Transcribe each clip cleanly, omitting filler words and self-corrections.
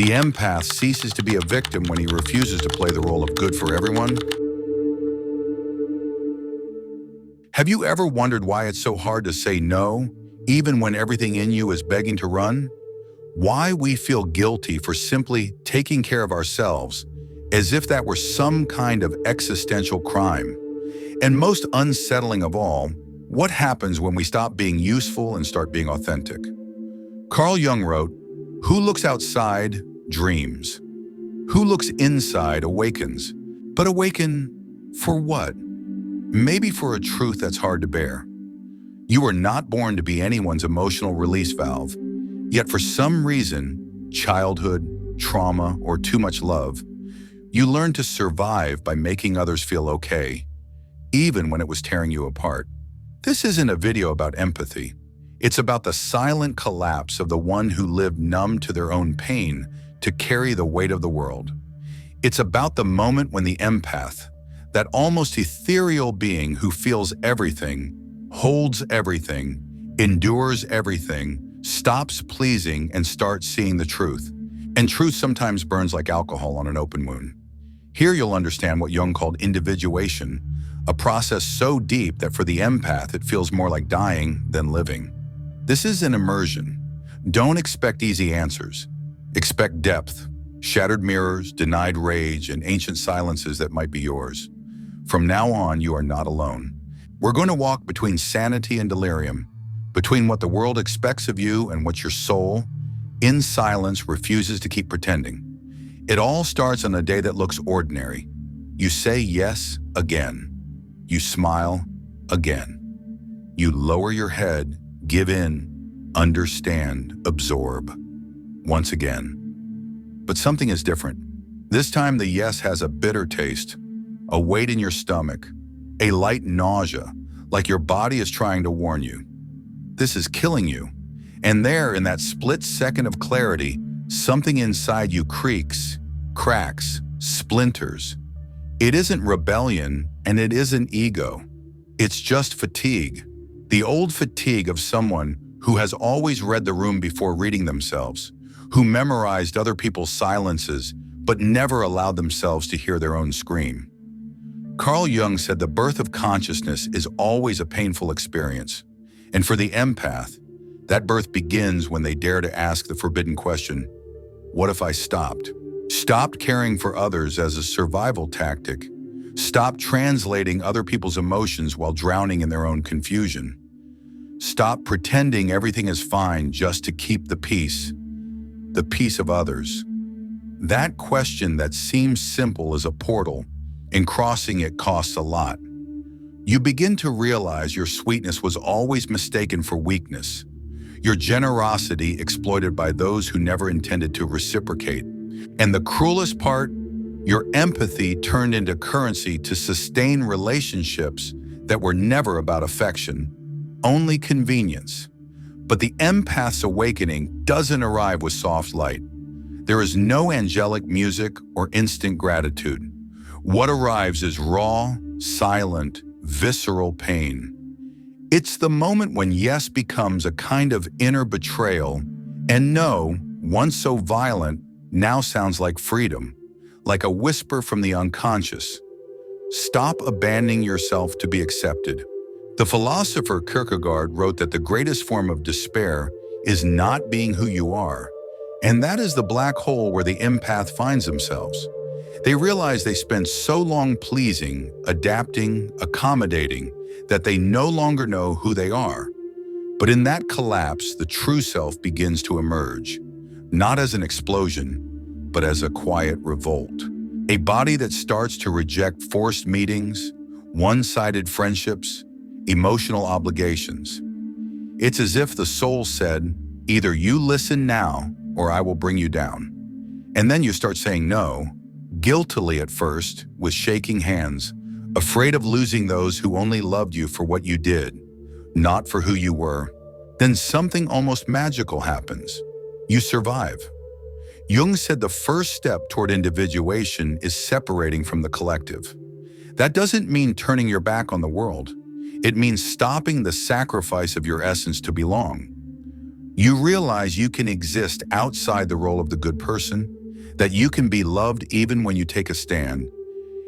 The empath ceases to be a victim when he refuses to play the role of good for everyone. Have you ever wondered why it's so hard to say no, even when everything in you is begging to run? Why we feel guilty for simply taking care of ourselves, as if that were some kind of existential crime. And most unsettling of all, what happens when we stop being useful and start being authentic? Carl Jung wrote, "Who looks outside dreams. Who looks inside awakens. But awaken for what? Maybe for a truth that's hard to bear. You were not born to be anyone's emotional release valve, yet for some reason, childhood, trauma, or too much love, you learned to survive by making others feel okay, even when it was tearing you apart." This isn't a video about empathy. It's about the silent collapse of the one who lived numb to their own pain to carry the weight of the world. It's about the moment when the empath, that almost ethereal being who feels everything, holds everything, endures everything, stops pleasing and starts seeing the truth. And truth sometimes burns like alcohol on an open wound. Here you'll understand what Jung called individuation, a process so deep that for the empath it feels more like dying than living. This is an immersion. Don't expect easy answers. Expect depth, shattered mirrors, denied rage, and ancient silences that might be yours. From now on, you are not alone. We're going to walk between sanity and delirium, between what the world expects of you and what your soul, in silence, refuses to keep pretending. It all starts on a day that looks ordinary. You say yes again. You smile again. You lower your head, give in, understand, absorb. Once again. But something is different. This time the yes has a bitter taste, a weight in your stomach, a light nausea, like your body is trying to warn you. This is killing you. And there, in that split second of clarity, something inside you creaks, cracks, splinters. It isn't rebellion, and it isn't ego. It's just fatigue. The old fatigue of someone who has always read the room before reading themselves, who memorized other people's silences, but never allowed themselves to hear their own scream. Carl Jung said the birth of consciousness is always a painful experience. And for the empath, that birth begins when they dare to ask the forbidden question, what if I stopped? Stopped caring for others as a survival tactic. Stopped translating other people's emotions while drowning in their own confusion. Stop pretending everything is fine just to keep the peace of others. That question that seems simple is a portal, and crossing it costs a lot. You begin to realize your sweetness was always mistaken for weakness, your generosity exploited by those who never intended to reciprocate, and the cruelest part, your empathy turned into currency to sustain relationships that were never about affection, only convenience. But the empath's awakening doesn't arrive with soft light. There is no angelic music or instant gratitude. What arrives is raw, silent, visceral pain. It's the moment when yes becomes a kind of inner betrayal, and no, once so violent, now sounds like freedom, like a whisper from the unconscious. Stop abandoning yourself to be accepted. The philosopher Kierkegaard wrote that the greatest form of despair is not being who you are, and that is the black hole where the empath finds themselves. They realize they spent so long pleasing, adapting, accommodating, that they no longer know who they are. But in that collapse, the true self begins to emerge, not as an explosion, but as a quiet revolt. A body that starts to reject forced meetings, one-sided friendships, emotional obligations. It's as if the soul said, either you listen now, or I will bring you down. And then you start saying no, guiltily at first, with shaking hands, afraid of losing those who only loved you for what you did, not for who you were. Then something almost magical happens. You survive. Jung said the first step toward individuation is separating from the collective. That doesn't mean turning your back on the world. It means stopping the sacrifice of your essence to belong. You realize you can exist outside the role of the good person, that you can be loved even when you take a stand,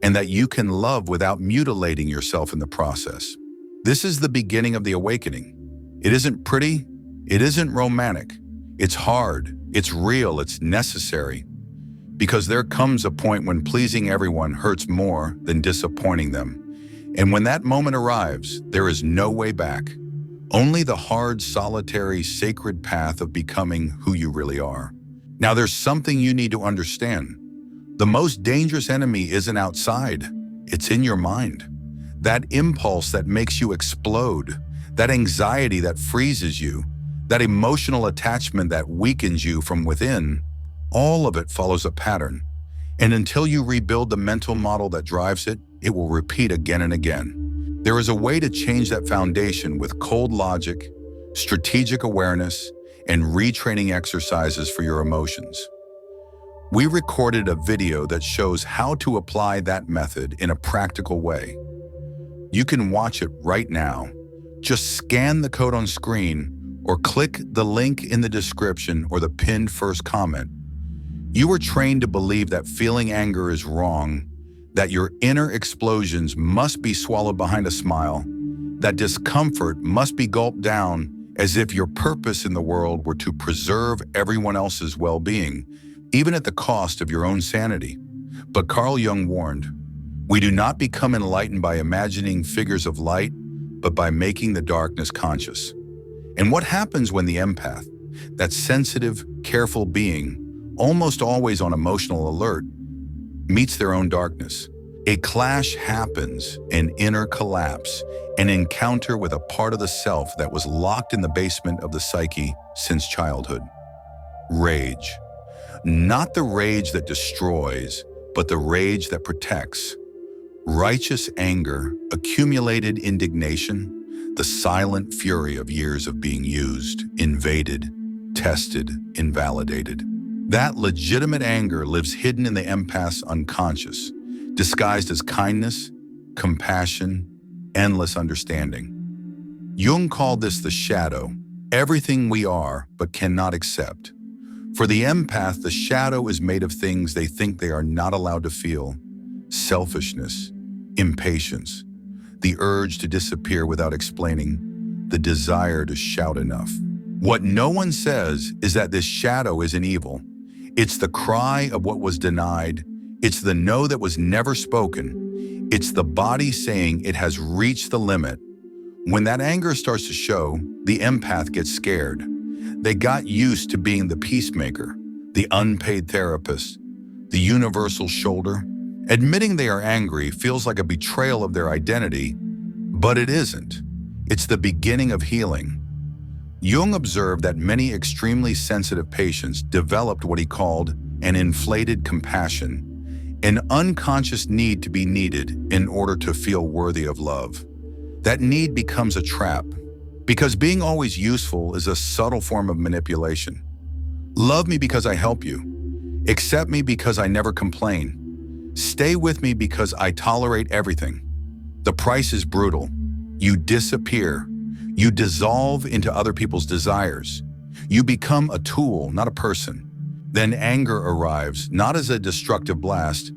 and that you can love without mutilating yourself in the process. This is the beginning of the awakening. It isn't pretty, it isn't romantic. It's hard, it's real, it's necessary. Because there comes a point when pleasing everyone hurts more than disappointing them. And when that moment arrives, there is no way back. Only the hard, solitary, sacred path of becoming who you really are. Now there's something you need to understand. The most dangerous enemy isn't outside, it's in your mind. That impulse that makes you explode, that anxiety that freezes you, that emotional attachment that weakens you from within, all of it follows a pattern. And until you rebuild the mental model that drives it, it will repeat again and again. There is a way to change that foundation with cold logic, strategic awareness, and retraining exercises for your emotions. We recorded a video that shows how to apply that method in a practical way. You can watch it right now. Just scan the code on screen or click the link in the description or the pinned first comment. You were trained to believe that feeling anger is wrong, that your inner explosions must be swallowed behind a smile, that discomfort must be gulped down as if your purpose in the world were to preserve everyone else's well-being, even at the cost of your own sanity. But Carl Jung warned, we do not become enlightened by imagining figures of light, but by making the darkness conscious. And what happens when the empath, that sensitive, careful being, almost always on emotional alert, meets their own darkness? A clash happens, an inner collapse, an encounter with a part of the self that was locked in the basement of the psyche since childhood. Rage. Not the rage that destroys, but the rage that protects. Righteous anger, accumulated indignation, the silent fury of years of being used, invaded, tested, invalidated. That legitimate anger lives hidden in the empath's unconscious, disguised as kindness, compassion, endless understanding. Jung called this the shadow, everything we are but cannot accept. For the empath, the shadow is made of things they think they are not allowed to feel: selfishness, impatience, the urge to disappear without explaining, the desire to shout enough. What no one says is that this shadow isn't evil. It's the cry of what was denied. It's the no that was never spoken. It's the body saying it has reached the limit. When that anger starts to show, the empath gets scared. They got used to being the peacemaker, the unpaid therapist, the universal shoulder. Admitting they are angry feels like a betrayal of their identity, but it isn't. It's the beginning of healing. Jung observed that many extremely sensitive patients developed what he called an inflated compassion, an unconscious need to be needed in order to feel worthy of love. That need becomes a trap, because being always useful is a subtle form of manipulation. Love me because I help you. Accept me because I never complain. Stay with me because I tolerate everything. The price is brutal. You disappear. You dissolve into other people's desires. You become a tool, not a person. Then anger arrives, not as a destructive blast,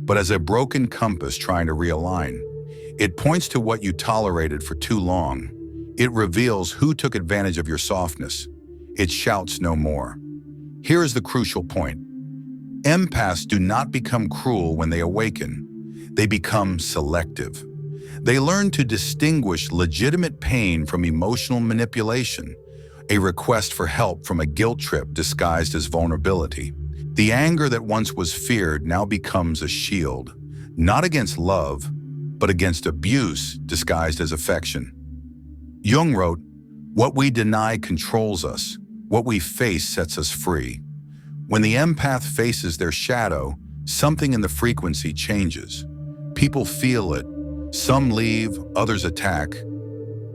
but as a broken compass trying to realign. It points to what you tolerated for too long. It reveals who took advantage of your softness. It shouts no more. Here is the crucial point. Empaths do not become cruel when they awaken. They become selective. They learn to distinguish legitimate pain from emotional manipulation, a request for help from a guilt trip disguised as vulnerability. The anger that once was feared now becomes a shield, not against love, but against abuse disguised as affection. Jung wrote, "What we deny controls us. What we face sets us free." When the empath faces their shadow, something in the frequency changes. People feel it. Some leave, others attack,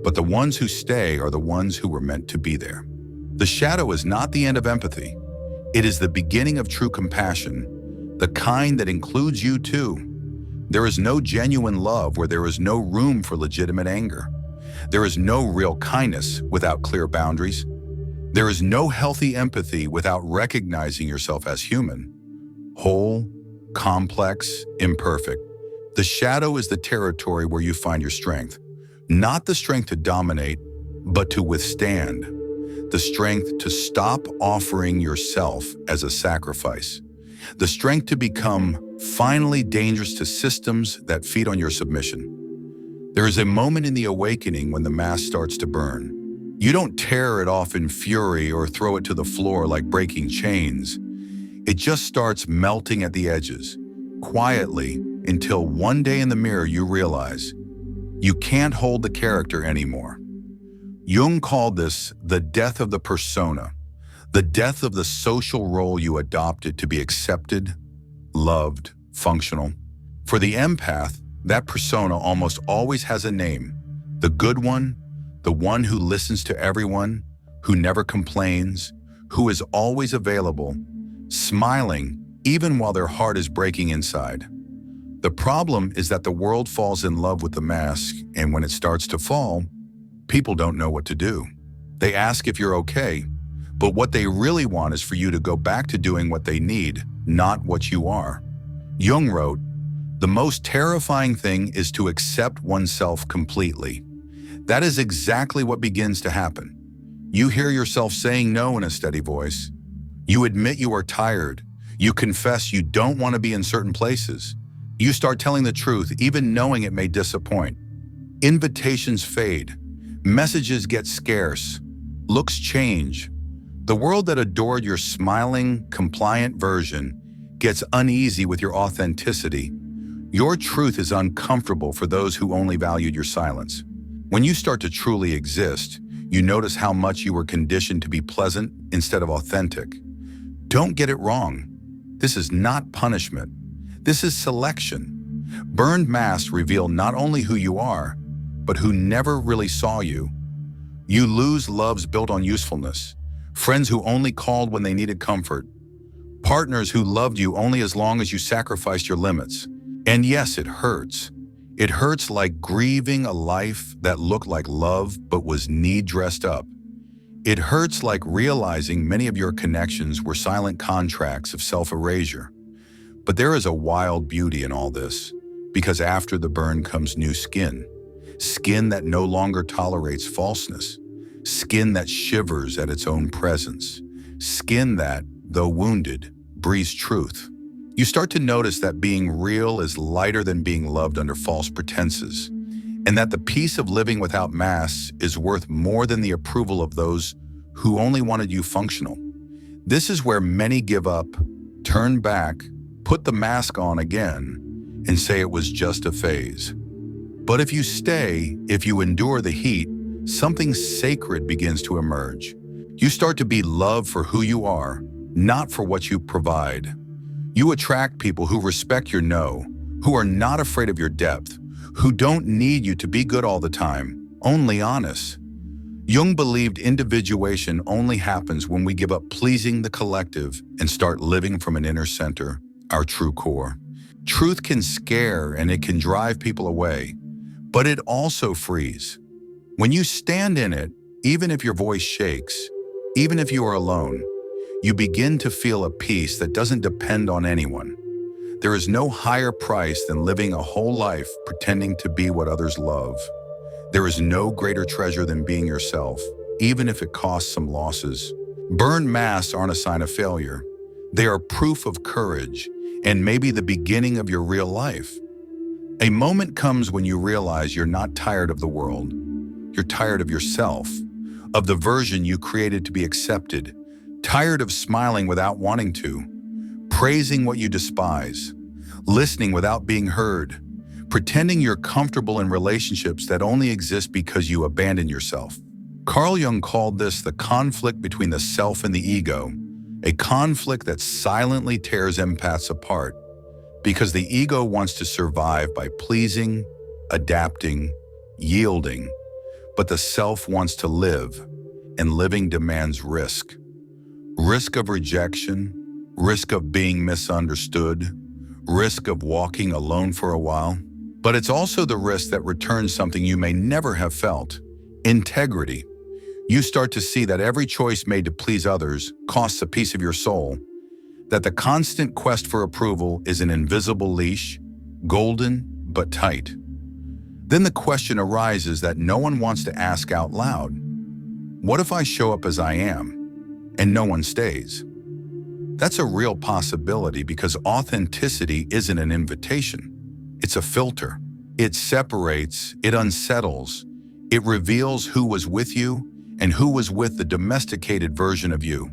but the ones who stay are the ones who were meant to be there. The shadow is not the end of empathy. It is the beginning of true compassion, the kind that includes you too. There is no genuine love where there is no room for legitimate anger. There is no real kindness without clear boundaries. There is no healthy empathy without recognizing yourself as human, whole, complex, imperfect. The shadow is the territory where you find your strength, not the strength to dominate, but to withstand, the strength to stop offering yourself as a sacrifice, the strength to become finally dangerous to systems that feed on your submission. There is a moment in the awakening when the mask starts to burn. You don't tear it off in fury or throw it to the floor like breaking chains. It just starts melting at the edges, quietly, until one day in the mirror you realize you can't hold the character anymore. Jung called this the death of the persona, the death of the social role you adopted to be accepted, loved, functional. For the empath, that persona almost always has a name: the good one, the one who listens to everyone, who never complains, who is always available, smiling even while their heart is breaking inside. The problem is that the world falls in love with the mask, and when it starts to fall, people don't know what to do. They ask if you're okay, but what they really want is for you to go back to doing what they need, not what you are. Jung wrote, "The most terrifying thing is to accept oneself completely." That is exactly what begins to happen. You hear yourself saying no in a steady voice. You admit you are tired. You confess you don't want to be in certain places. You start telling the truth, even knowing it may disappoint. Invitations fade. Messages get scarce. Looks change. The world that adored your smiling, compliant version gets uneasy with your authenticity. Your truth is uncomfortable for those who only valued your silence. When you start to truly exist, you notice how much you were conditioned to be pleasant instead of authentic. Don't get it wrong. This is not punishment. This is selection. Burned masks reveal not only who you are, but who never really saw you. You lose loves built on usefulness, friends who only called when they needed comfort, partners who loved you only as long as you sacrificed your limits. And yes, it hurts. It hurts like grieving a life that looked like love but was need-dressed up. It hurts like realizing many of your connections were silent contracts of self-erasure. But there is a wild beauty in all this, because after the burn comes new skin. Skin that no longer tolerates falseness. Skin that shivers at its own presence. Skin that, though wounded, breathes truth. You start to notice that being real is lighter than being loved under false pretenses, and that the peace of living without masks is worth more than the approval of those who only wanted you functional. This is where many give up, turn back, put the mask on again, and say it was just a phase. But if you stay, if you endure the heat, something sacred begins to emerge. You start to be loved for who you are, not for what you provide. You attract people who respect your no, who are not afraid of your depth, who don't need you to be good all the time, only honest. Jung believed individuation only happens when we give up pleasing the collective and start living from an inner center, our true core. Truth can scare and it can drive people away, but it also frees. When you stand in it, even if your voice shakes, even if you are alone, you begin to feel a peace that doesn't depend on anyone. There is no higher price than living a whole life pretending to be what others love. There is no greater treasure than being yourself, even if it costs some losses. Burned masks aren't a sign of failure. They are proof of courage and maybe the beginning of your real life. A moment comes when you realize you're not tired of the world. You're tired of yourself, of the version you created to be accepted, tired of smiling without wanting to, praising what you despise, listening without being heard, pretending you're comfortable in relationships that only exist because you abandon yourself. Carl Jung called this the conflict between the self and the ego, a conflict that silently tears empaths apart because the ego wants to survive by pleasing, adapting, yielding, but the self wants to live, and living demands risk. Risk of rejection, risk of being misunderstood, risk of walking alone for a while. But it's also the risk that returns something you may never have felt: integrity. You start to see that every choice made to please others costs a piece of your soul, that the constant quest for approval is an invisible leash, golden but tight. Then the question arises that no one wants to ask out loud. What if I show up as I am, and no one stays? That's a real possibility because authenticity isn't an invitation. It's a filter. It separates, it unsettles, it reveals who was with you and who was with the domesticated version of you.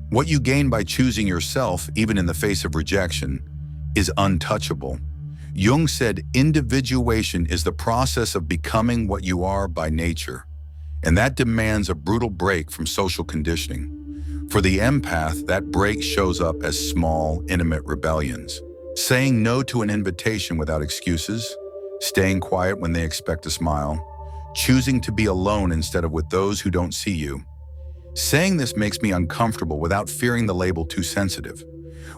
What you gain by choosing yourself, even in the face of rejection, is untouchable. Jung said individuation is the process of becoming what you are by nature, and that demands a brutal break from social conditioning. For the empath, that break shows up as small, intimate rebellions. Saying no to an invitation without excuses, staying quiet when they expect a smile, choosing to be alone instead of with those who don't see you. Saying this makes me uncomfortable without fearing the label too sensitive.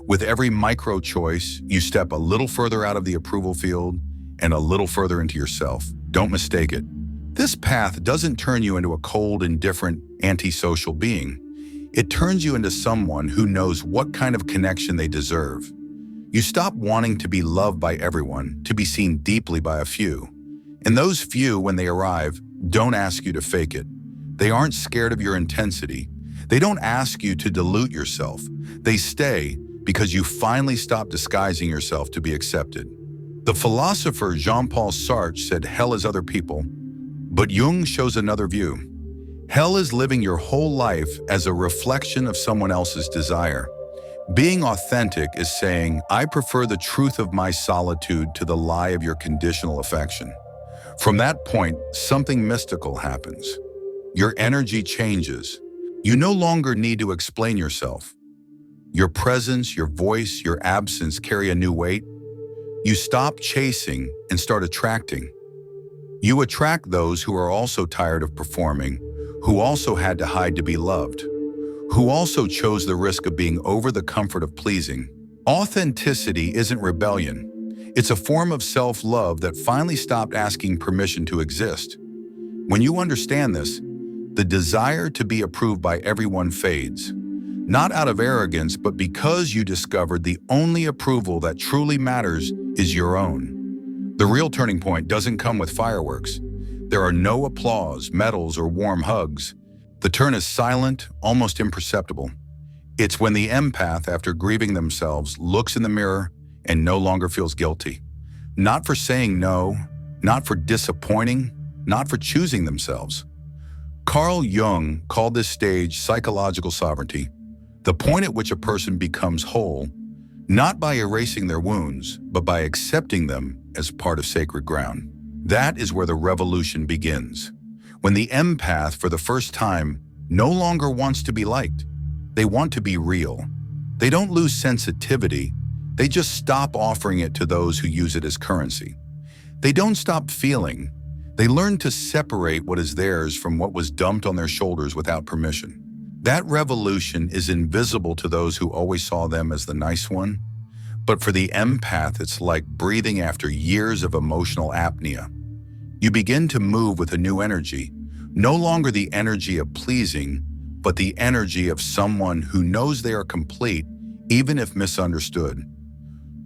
With every micro choice, you step a little further out of the approval field and a little further into yourself. Don't mistake it. This path doesn't turn you into a cold, indifferent, antisocial being. It turns you into someone who knows what kind of connection they deserve. You stop wanting to be loved by everyone, to be seen deeply by a few. And those few, when they arrive, don't ask you to fake it. They aren't scared of your intensity. They don't ask you to dilute yourself. They stay because you finally stop disguising yourself to be accepted. The philosopher Jean-Paul Sartre said hell is other people, but Jung shows another view. Hell is living your whole life as a reflection of someone else's desire. Being authentic is saying, I prefer the truth of my solitude to the lie of your conditional affection. From that point, something mystical happens. Your energy changes. You no longer need to explain yourself. Your presence, your voice, your absence carry a new weight. You stop chasing and start attracting. You attract those who are also tired of performing, who also had to hide to be loved, who also chose the risk of being over the comfort of pleasing. Authenticity isn't rebellion. It's a form of self-love that finally stopped asking permission to exist. When you understand this, the desire to be approved by everyone fades, not out of arrogance, but because you discovered the only approval that truly matters is your own. The real turning point doesn't come with fireworks. There are no applause, medals, or warm hugs. The turn is silent, almost imperceptible. It's when the empath, after grieving themselves, looks in the mirror and no longer feels guilty. Not for saying no, not for disappointing, not for choosing themselves. Carl Jung called this stage psychological sovereignty, the point at which a person becomes whole, not by erasing their wounds, but by accepting them as part of sacred ground. That is where the revolution begins. When the empath, for the first time, no longer wants to be liked. They want to be real. They don't lose sensitivity. They just stop offering it to those who use it as currency. They don't stop feeling. They learn to separate what is theirs from what was dumped on their shoulders without permission. That revolution is invisible to those who always saw them as the nice one. But for the empath, it's like breathing after years of emotional apnea. You begin to move with a new energy, no longer the energy of pleasing, but the energy of someone who knows they are complete, even if misunderstood.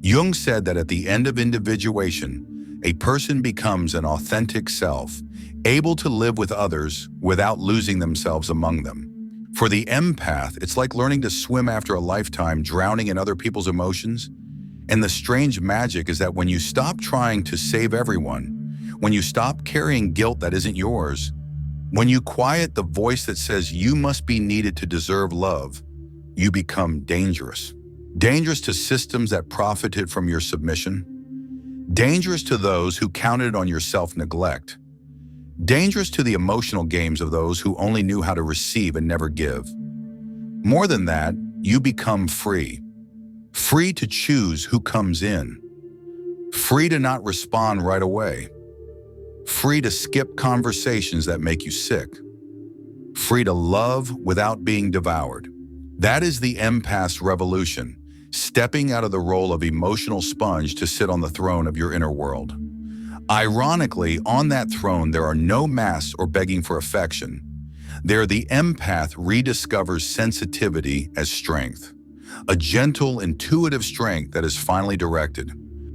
Jung said that at the end of individuation, a person becomes an authentic self, able to live with others without losing themselves among them. For the empath, it's like learning to swim after a lifetime drowning in other people's emotions. And the strange magic is that when you stop trying to save everyone, when you stop carrying guilt that isn't yours, when you quiet the voice that says you must be needed to deserve love, you become dangerous. Dangerous to systems that profited from your submission. Dangerous to those who counted on your self-neglect. Dangerous to the emotional games of those who only knew how to receive and never give. More than that, you become free. Free to choose who comes in. Free to not respond right away. Free to skip conversations that make you sick. Free to love without being devoured. That is the empath's revolution, stepping out of the role of emotional sponge to sit on the throne of your inner world. Ironically, on that throne, there are no masks or begging for affection. There, the empath rediscovers sensitivity as strength, a gentle, intuitive strength that is finally directed.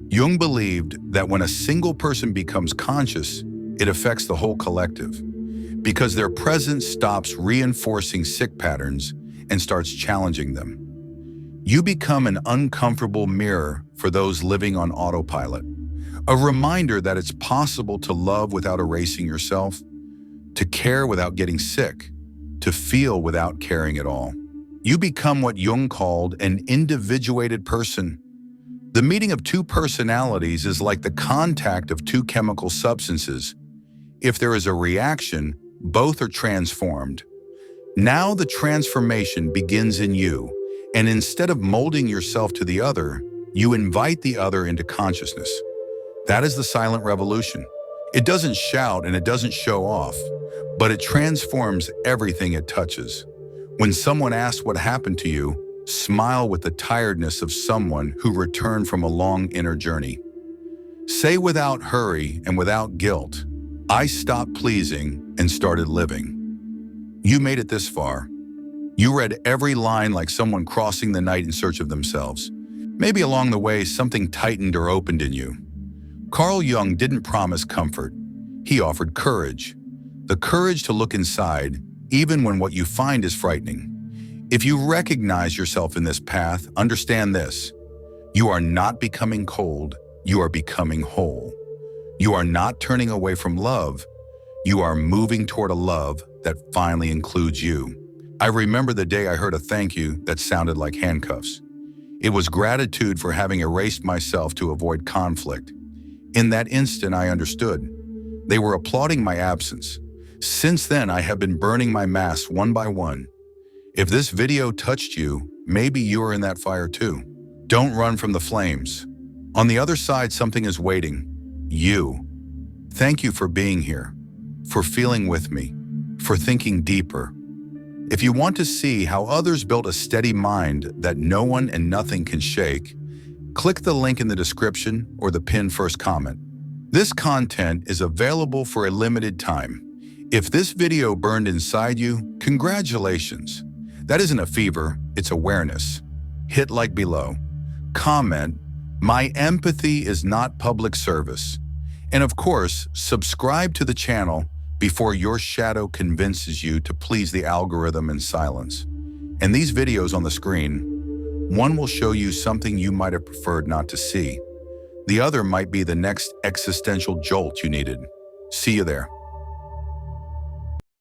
Jung believed that when a single person becomes conscious, it affects the whole collective, because their presence stops reinforcing sick patterns and starts challenging them. You become an uncomfortable mirror for those living on autopilot, a reminder that it's possible to love without erasing yourself, to care without getting sick, to feel without caring at all. You become what Jung called an individuated person. The meeting of two personalities is like the contact of two chemical substances. If there is a reaction, both are transformed. Now the transformation begins in you, and instead of molding yourself to the other, you invite the other into consciousness. That is the silent revolution. It doesn't shout and it doesn't show off, but it transforms everything it touches. When someone asks what happened to you, smile with the tiredness of someone who returned from a long inner journey. Say without hurry and without guilt, I stopped pleasing and started living. You made it this far. You read every line like someone crossing the night in search of themselves. Maybe along the way, something tightened or opened in you. Carl Jung didn't promise comfort. He offered courage. The courage to look inside, even when what you find is frightening. If you recognize yourself in this path, understand this. You are not becoming cold, you are becoming whole. You are not turning away from love, you are moving toward a love that finally includes you. I remember the day I heard a thank you that sounded like handcuffs. It was gratitude for having erased myself to avoid conflict. In that instant, I understood. They were applauding my absence. Since then, I have been burning my masks one by one. If this video touched you, maybe you are in that fire too. Don't run from the flames. On the other side, something is waiting. You. Thank you for being here, for feeling with me, for thinking deeper. If you want to see how others built a steady mind that no one and nothing can shake, click the link in the description or the pinned first comment. This content is available for a limited time. If this video burned inside you, congratulations. That isn't a fever, it's awareness. Hit like below. Comment, my empathy is not public service. And of course, subscribe to the channel before your shadow convinces you to please the algorithm in silence. And these videos on the screen, one will show you something you might have preferred not to see. The other might be the next existential jolt you needed. See you there.